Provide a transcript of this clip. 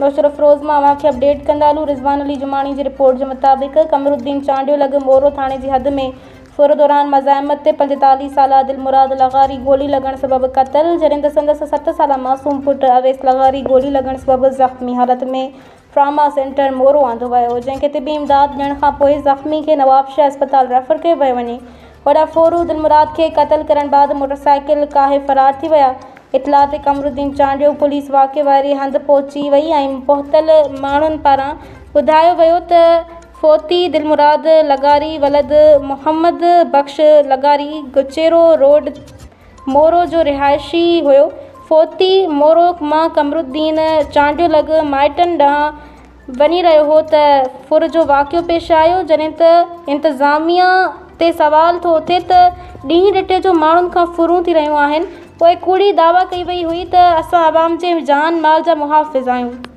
मुशरफ रोज़ मां अवांखे अपडेट कंदालू। रिज़वान अली जुमानी जी रिपोर्ट के मुताबिक़ कमरुद्दीन चांडियो लॻ मोरो थाने की हद में फुर दौरान मज़ाहमत ते 45 साला दिलमुराद लगारी गोली लगन सबब क़त्ल, जॾहिं त संदसि 7 साला मासूम पुट अवैस लगारी गोली लगन सबब ज़ख़्मी हालत में ट्रामा सेंटर मोरो आंदो वियो, जंहिंखे तिबी इमदाद ॾियण खां पोइ ज़ख़्मी खे नवाबशाह अस्पताल रेफर कयो वियो वञे। वॾा फोरू दिलमुराद के क़त्ल करण बाद मोटरसाइकिल काहे फरार थी विया। इतला ते कमरुद्दीन चांडियो पुलिस वाक़े वारी हंधि पहुची वई ऐं पहुतल माण्हुनि पारां ॿुधायो वियो त फोती दिलमुराद लगारी वलद मोहम्मद बख्श लगारी गुचेरो रोड मोरो जो रिहायशी हुयो। फोती मोरो मां कमरुद्दीन चांडियो लॻ माइटनि ॾांहुं वञी रहियो हो त फुर जो वाक़ियो पेश आयो, जॾहिं त इंतज़ामिया ते सवाल थो थिए त ॾींहुं ॾिठे जो माण्हुनि खां फुरूं थी रहियूं आहिनि। पोइ कूड़ी दावा कई वई हुई त असां आवाम जे जान माल जा मुहाफ़िज़ आहियूं।